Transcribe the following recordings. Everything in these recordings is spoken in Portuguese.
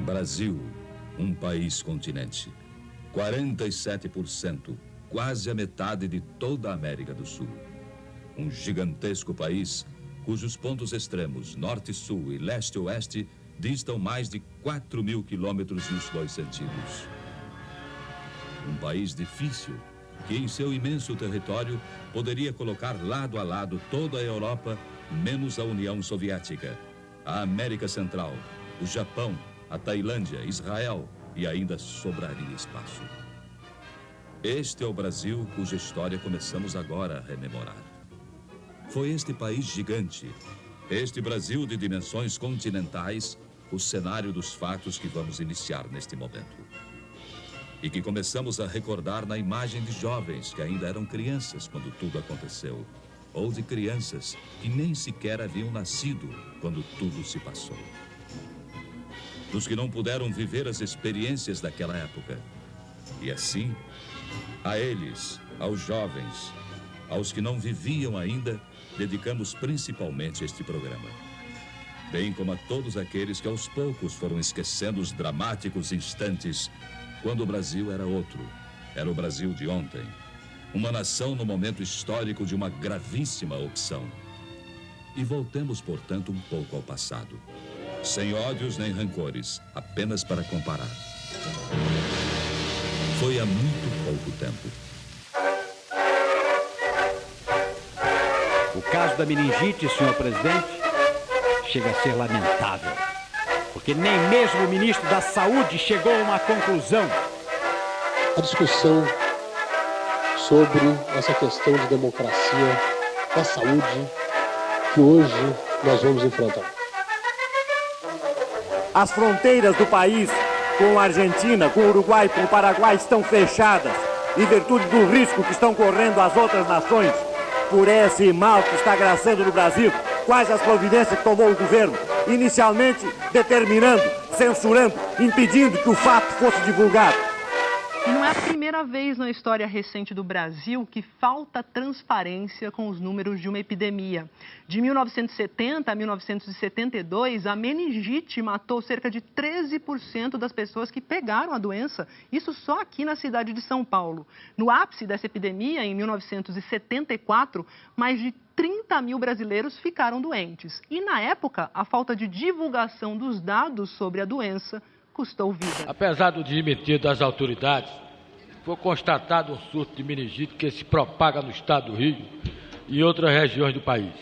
Brasil, um país continente. 47%, quase a metade de toda a América do Sul. Um gigantesco país cujos pontos extremos, norte e sul e leste e oeste, distam mais de 4.000 quilômetros nos dois sentidos. Um país difícil, que em seu imenso território poderia colocar lado a lado toda a Europa, menos a União Soviética, a América Central, o Japão, a Tailândia, Israel, e ainda sobraria espaço. Este é o Brasil cuja história começamos agora a rememorar. Foi este país gigante, este Brasil de dimensões continentais, o cenário dos fatos que vamos iniciar neste momento. E que começamos a recordar na imagem de jovens que ainda eram crianças quando tudo aconteceu, ou de crianças que nem sequer haviam nascido quando tudo se passou. Dos que não puderam viver as experiências daquela época. E assim, a eles, aos jovens, aos que não viviam ainda, dedicamos principalmente este programa. Bem como a todos aqueles que aos poucos foram esquecendo os dramáticos instantes quando o Brasil era outro. Era o Brasil de ontem. Uma nação no momento histórico de uma gravíssima opção. E voltemos, portanto, um pouco ao passado. Sem ódios nem rancores, apenas para comparar. Foi há muito pouco tempo. O caso da meningite, senhor presidente, chega a ser lamentável. Porque nem mesmo o ministro da Saúde chegou a uma conclusão. A discussão sobre essa questão de democracia, da saúde, que hoje nós vamos enfrentar. As fronteiras do país com a Argentina, com o Uruguai, com o Paraguai estão fechadas, em virtude do risco que estão correndo as outras nações por esse mal que está graçando no Brasil. Quais as providências que tomou o governo? Inicialmente determinando, censurando, impedindo que o fato fosse divulgado. E não é a primeira vez na história recente do Brasil que falta transparência com os números de uma epidemia. De 1970 a 1972, a meningite matou cerca de 13% das pessoas que pegaram a doença. Isso só aqui na cidade de São Paulo. No ápice dessa epidemia, em 1974, mais de 30 mil brasileiros ficaram doentes. E, na época, a falta de divulgação dos dados sobre a doença custou vida. Apesar do desmentir das autoridades, foi constatado um surto de meningite que se propaga no estado do Rio e outras regiões do país.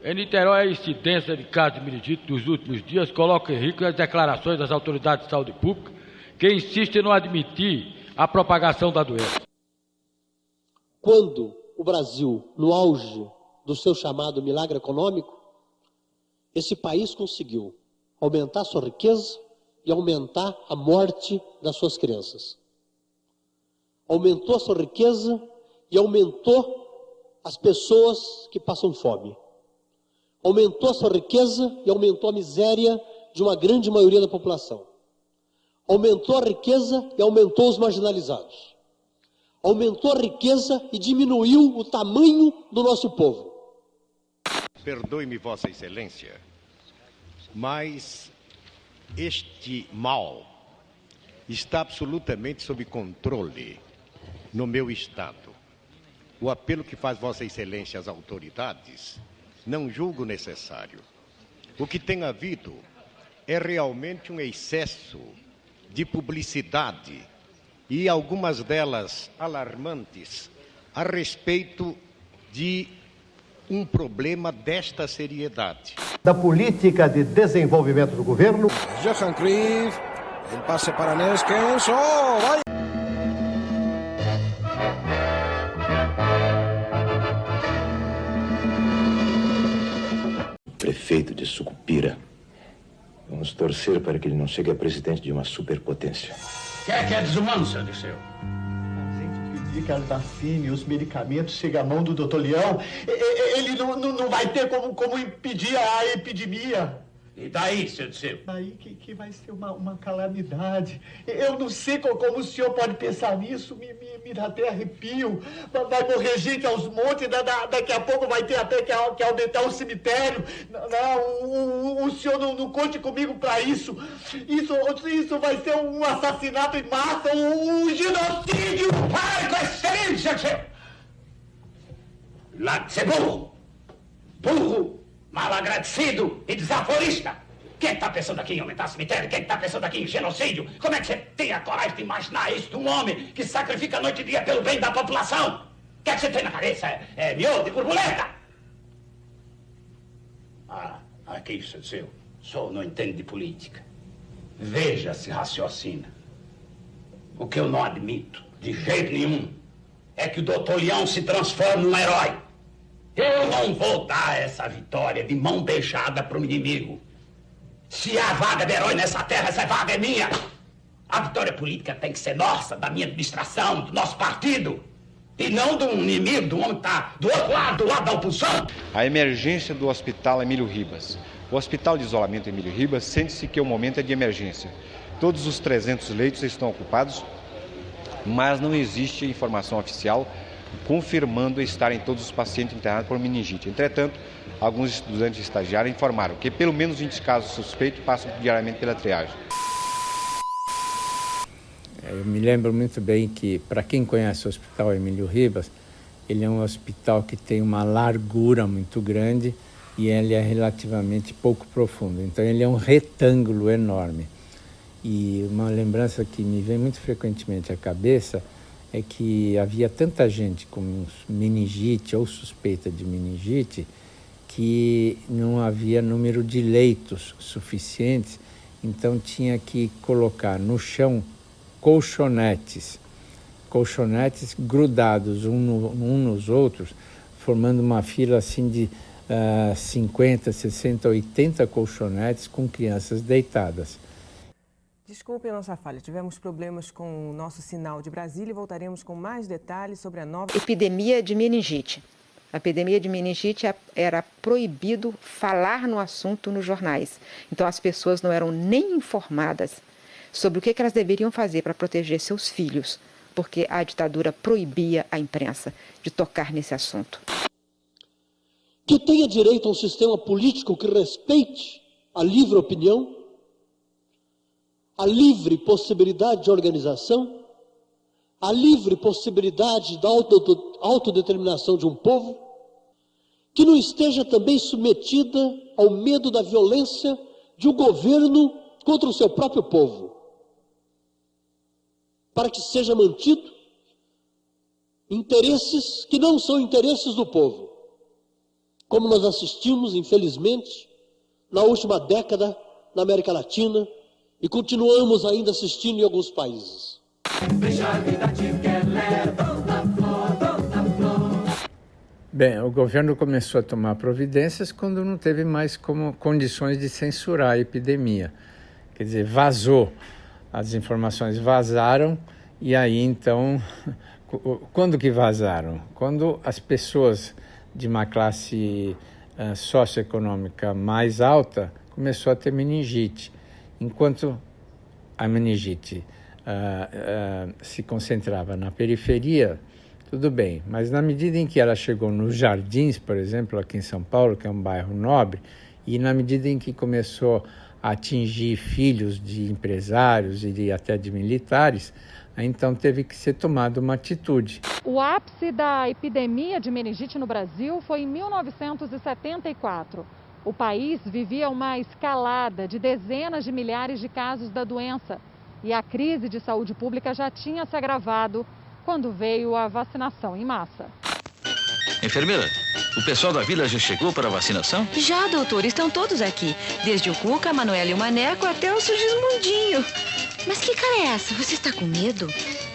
Em Niterói, a incidência de casos de meningite nos últimos dias coloca em risco as declarações das autoridades de saúde pública, que insistem em não admitir a propagação da doença. Quando o Brasil, no auge do seu chamado milagre econômico, esse país conseguiu aumentar sua riqueza e aumentar a morte das suas crianças. Aumentou a sua riqueza e aumentou as pessoas que passam fome. Aumentou a sua riqueza e aumentou a miséria de uma grande maioria da população. Aumentou a riqueza e aumentou os marginalizados. Aumentou a riqueza e diminuiu o tamanho do nosso povo. Perdoe-me, Vossa Excelência, mas este mal está absolutamente sob controle no meu estado. O apelo que faz Vossa Excelência às autoridades não julgo necessário. O que tem havido é realmente um excesso de publicidade e algumas delas alarmantes a respeito de um problema desta seriedade. Da política de desenvolvimento do governo. Johan Cruyff, el pase para Neskens, vai! Prefeito de Sucupira. Vamos torcer para que ele não chegue a presidente de uma superpotência. Quer que é desumano, seu Liceu? Pedir que a Ardafine e os medicamentos cheguem à mão do Dr. Leão, ele não vai ter como impedir a epidemia. E daí, seu Disseu? Aí que vai ser uma calamidade. Eu não sei como o senhor pode pensar nisso, me dá até arrepio. Vai morrer gente aos montes, daqui a pouco vai ter até que aumentar o cemitério. Não, o senhor não conte comigo para isso. Isso vai ser um assassinato em massa, um genocídio. Pare com esse cilindro, seu Disseu! Lá de ser burro! Burro! Malagradecido e desaforista. Quem está pensando aqui em aumentar cemitério? Quem está pensando aqui em genocídio? Como é que você tem a coragem de imaginar isso de um homem que sacrifica noite e dia pelo bem da população? O que é que você tem na cabeça? É miolo de borboleta? Aqui, seu Disseu, o senhor não entende de política. Veja se raciocina. O que eu não admito, de jeito nenhum, é que o Dr. Leão se transforme num herói. Eu não vou dar essa vitória de mão beijada para o inimigo. Se há vaga de herói nessa terra, essa vaga é minha. A vitória política tem que ser nossa, da minha administração, do nosso partido. E não de um inimigo, de um homem que está do outro lado, do lado da oposição. A emergência do Hospital Emílio Ribas. O Hospital de Isolamento Emílio Ribas sente-se que o momento é de emergência. Todos os 300 leitos estão ocupados, mas não existe informação oficial confirmando estarem todos os pacientes internados por meningite. Entretanto, alguns estudantes estagiários informaram que pelo menos 20 casos suspeitos passam diariamente pela triagem. Eu me lembro muito bem que, para quem conhece o Hospital Emílio Ribas, ele é um hospital que tem uma largura muito grande e ele é relativamente pouco profundo. Então, ele é um retângulo enorme. E uma lembrança que me vem muito frequentemente à cabeça é que havia tanta gente com meningite ou suspeita de meningite que não havia número de leitos suficientes, então tinha que colocar no chão colchonetes grudados um nos outros, formando uma fila assim de 50, 60, 80 colchonetes com crianças deitadas. Desculpe a nossa falha, tivemos problemas com o nosso sinal de Brasília e voltaremos com mais detalhes sobre a nova epidemia de meningite. A epidemia de meningite era proibido falar no assunto nos jornais. Então as pessoas não eram nem informadas sobre o que elas deveriam fazer para proteger seus filhos, porque a ditadura proibia a imprensa de tocar nesse assunto. Que tenha direito a um sistema político que respeite a livre opinião, a livre possibilidade de organização, a livre possibilidade da autodeterminação de um povo, que não esteja também submetida ao medo da violência de um governo contra o seu próprio povo, para que seja mantido interesses que não são interesses do povo, como nós assistimos, infelizmente, na última década na América Latina, e continuamos ainda assistindo em alguns países. Bem, o governo começou a tomar providências quando não teve mais condições de censurar a epidemia. Quer dizer, vazou, as informações vazaram e aí então, quando que vazaram? Quando as pessoas de uma classe socioeconômica mais alta começou a ter meningite. Enquanto a meningite se concentrava na periferia, tudo bem, mas na medida em que ela chegou nos Jardins, por exemplo, aqui em São Paulo, que é um bairro nobre, e na medida em que começou a atingir filhos de empresários e até de militares, então teve que ser tomada uma atitude. O ápice da epidemia de meningite no Brasil foi em 1974. O país vivia uma escalada de dezenas de milhares de casos da doença e a crise de saúde pública já tinha se agravado quando veio a vacinação em massa. Enfermeira, o pessoal da vila já chegou para a vacinação? Já, doutor, estão todos aqui. Desde o Cuca, a Manuela e o Maneco até o Sigismundinho. Mas que cara é essa? Você está com medo?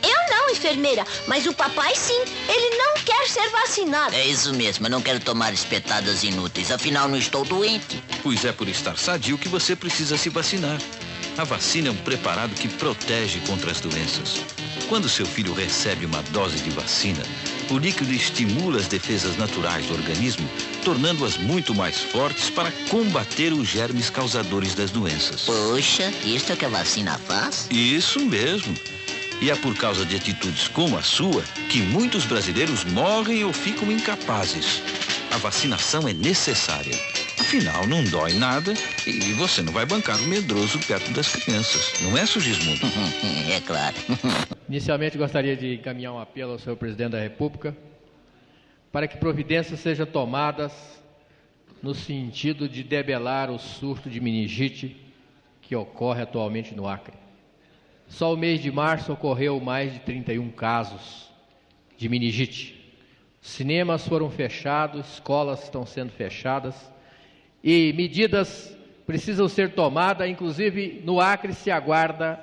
Eu não, enfermeira, mas o papai sim. Ele não quer ser vacinado. É isso mesmo, eu não quero tomar espetadas inúteis, afinal não estou doente. Pois é por estar sadio que você precisa se vacinar. A vacina é um preparado que protege contra as doenças. Quando seu filho recebe uma dose de vacina, o líquido estimula as defesas naturais do organismo, tornando-as muito mais fortes para combater os germes causadores das doenças. Poxa, isso é o que a vacina faz? Isso mesmo. E é por causa de atitudes como a sua que muitos brasileiros morrem ou ficam incapazes. A vacinação é necessária. Afinal, não dói nada e você não vai bancar o medroso perto das crianças. Não é, Sugismundo? É claro. Inicialmente, gostaria de encaminhar um apelo ao senhor presidente da República para que providências sejam tomadas no sentido de debelar o surto de meningite que ocorre atualmente no Acre. Só o mês de março ocorreu mais de 31 casos de meningite. Cinemas foram fechados, escolas estão sendo fechadas e medidas precisam ser tomadas, inclusive no Acre se aguarda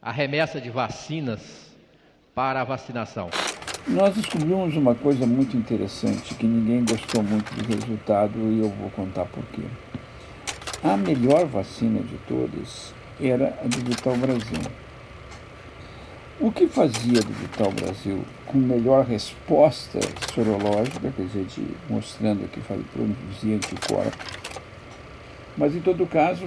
a remessa de vacinas para a vacinação. Nós descobrimos uma coisa muito interessante, que ninguém gostou muito do resultado e eu vou contar por quê. A melhor vacina de todas era a do Vital Brasil. O que fazia do Vital Brasil com melhor resposta sorológica, quer dizer, mostrando que produzia anticorpos, mas em todo caso,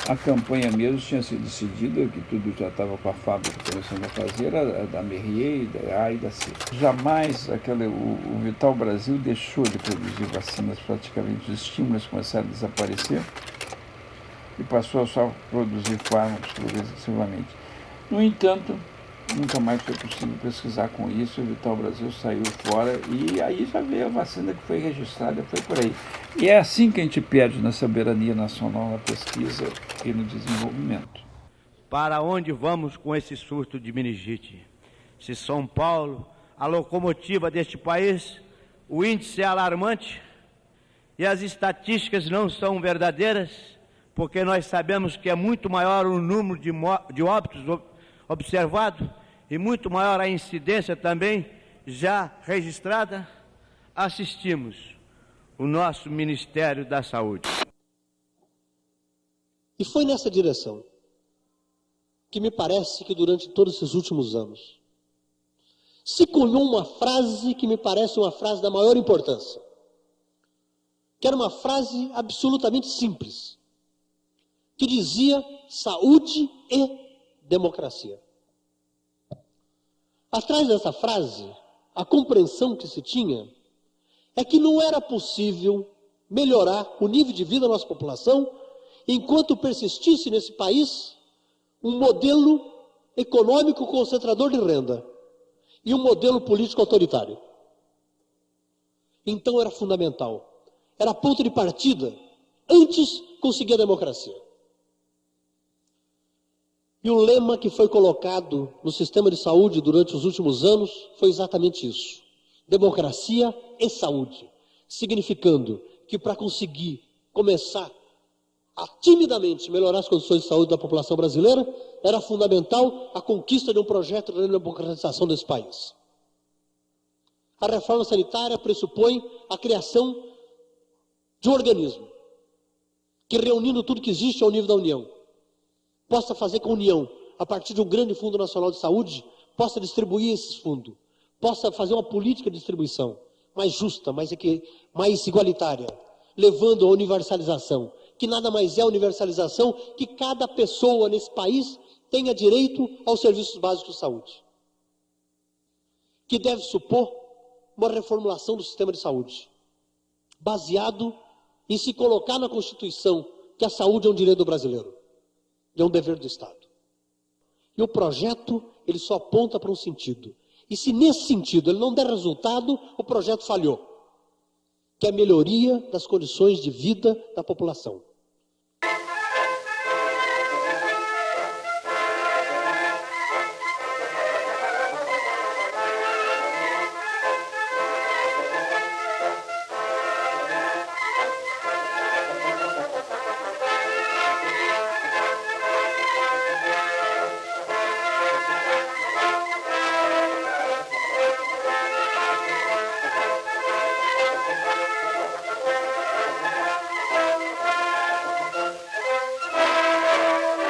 a campanha mesmo tinha sido decidida, que tudo já estava com a fábrica começando a fazer, a da Merrier, da A e da C. Jamais o Vital Brasil deixou de produzir vacinas, praticamente os estímulos começaram a desaparecer e passou a só produzir fármacos progressivamente. No entanto, nunca mais foi possível pesquisar com isso, o Vital Brasil saiu fora e aí já veio a vacina que foi registrada, foi por aí. E é assim que a gente perde na soberania nacional, na pesquisa e no desenvolvimento. Para onde vamos com esse surto de meningite? Se São Paulo, a locomotiva deste país, o índice é alarmante e as estatísticas não são verdadeiras, porque nós sabemos que é muito maior o número de óbitos observado e muito maior a incidência também já registrada, assistimos o nosso Ministério da Saúde. E foi nessa direção que me parece que durante todos esses últimos anos se cunhou uma frase que me parece uma frase da maior importância, que era uma frase absolutamente simples, que dizia saúde e democracia. Atrás dessa frase, a compreensão que se tinha é que não era possível melhorar o nível de vida da nossa população enquanto persistisse nesse país um modelo econômico concentrador de renda e um modelo político autoritário. Então era fundamental, era ponto de partida, antes conseguir a democracia. E o lema que foi colocado no sistema de saúde durante os últimos anos foi exatamente isso: democracia e saúde, significando que para conseguir começar a timidamente melhorar as condições de saúde da população brasileira, era fundamental a conquista de um projeto de democratização desse país. A reforma sanitária pressupõe a criação de um organismo que, reunindo tudo que existe ao nível da União, possa fazer com a União, a partir de um grande Fundo Nacional de Saúde, possa distribuir esses fundos, possa fazer uma política de distribuição mais justa, mais igualitária, levando à universalização, que nada mais é a universalização que cada pessoa nesse país tenha direito aos serviços básicos de saúde, que deve supor uma reformulação do sistema de saúde, baseado em se colocar na Constituição que a saúde é um direito do brasileiro, é um dever do Estado. E o projeto, ele só aponta para um sentido. E se nesse sentido ele não der resultado, o projeto falhou, que é a melhoria das condições de vida da população.